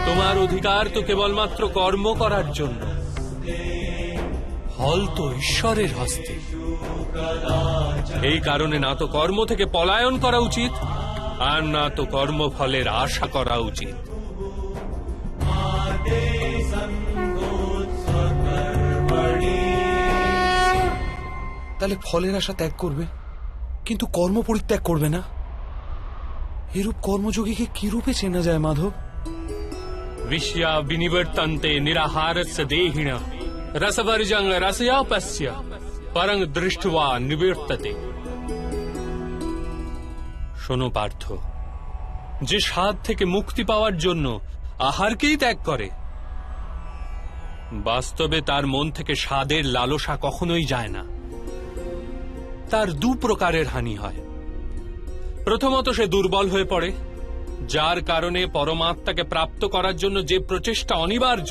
তোমার অধিকার তো কেবলমাত্র কর্ম করার জন্য, ফল তো ঈশ্বরের হস্তে। এই কারণে না তো কর্ম থেকে পলায়ন করা উচিত, আর না তো কর্মফলের আশা করা উচিত। তাহলে ফলের আশা ত্যাগ করবে, কিন্তু কর্ম পরিত্যাগ করবে না। এরূপ কর্মযোগীকে কি রূপে চেনা যায় মাধব? विषया विनिवर्तन्ते निराहारस्य देहिन रसवर्जं रसयापस्य परं दृष्ट्वा निवर्तते। শোনো পার্থ, যে স্বাদ থেকে মুক্তি পাওয়ার জন্য আহারকেই ত্যাগ করে, বাস্তবে তার মন থেকে স্বাদের লালসা কখনোই যায় না। তার দু প্রকারের হানি হয়। প্রথমত, সে দুর্বল হয়ে পড়ে, যার কারণে পরমাত্মাকে প্রাপ্ত করার জন্য যে প্রচেষ্টা অনিবার্য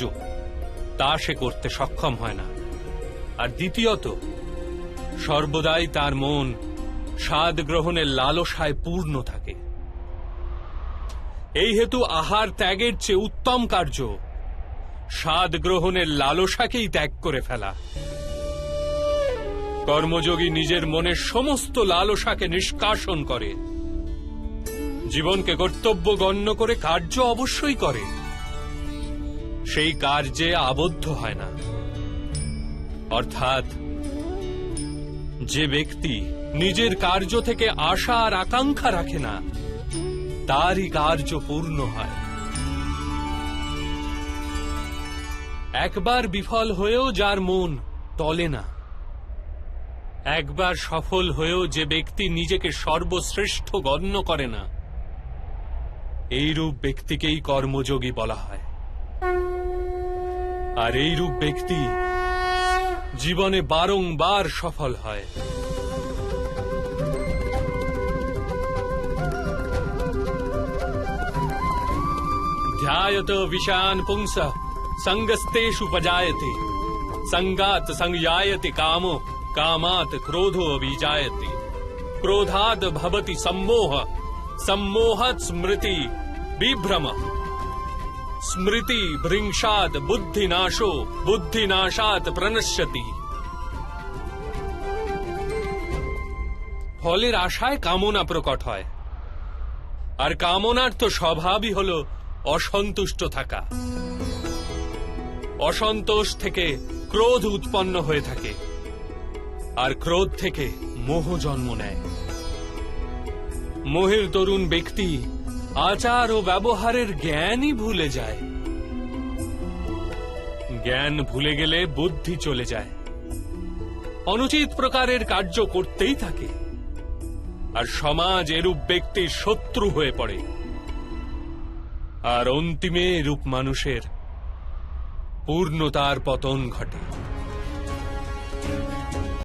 তা সে করতে সক্ষম হয় না। আর দ্বিতীয়ত, সর্বদাই তার মন স্বাদ গ্রহণের লালসায় পূর্ণ থাকে। এই হেতু আহার ত্যাগের চেয়ে উত্তম কার্য স্বাদ গ্রহণের লালসাকেই ত্যাগ করে ফেলা। কর্মযোগী নিজের মনের সমস্ত লালসাকে নিষ্কাশন করে, জীবনকে কর্তব্য গণ্য করে কার্য অবশ্যই করে, সেই কার্যে আবদ্ধ হয় না। অর্থাৎ যে ব্যক্তি নিজের কার্য থেকে আশা আর আকাঙ্ক্ষা রাখে না, তারই কার্য পূর্ণ হয়। একবার বিফল হয়েও যার মন টলে না, একবার সফল হয়েও যে ব্যক্তি নিজেকে সর্বশ্রেষ্ঠ গণ্য করে না, এইরূপ ব্যক্তিকেই কর্মযোগী বলা হয়। আর এইরূপ ব্যক্তি জীবনে বারংবার সফল হয়। ধ্যায়ত বিষান পুংসঃ সঙ্গস্তেষু পজায়তে সঙ্গাত সংযায়তে কামো কামাত ক্রোধো বিজায়তে ক্রোধাদ ভবতি সম্মোহ सम्मोहत स्मृति विभ्रम स्मृति भृंशाद बुद्धिनाशो बुद्धिनाशात प्रणश्यति। ফলের আশায় কামনা প্রকট হয়, আর কামনার তো স্বভাবই হল অসন্তুষ্ট থাকা। অসন্তোষ থেকে ক্রোধ উৎপন্ন হয়ে থাকে, আর ক্রোধ থেকে মোহ জন্ম নেয়। মোহের তরুণ ব্যক্তি আচার ও ব্যবহারের জ্ঞানই ভুলে যায়। জ্ঞান ভুলে গেলে বুদ্ধি চলে যায়, অনুচিত প্রকারের কার্য করতেই থাকে, আর সমাজ এরূপ ব্যক্তির শত্রু হয়ে পড়ে। আর অন্তিমে এরূপ মানুষের পূর্ণতার পতন ঘটে।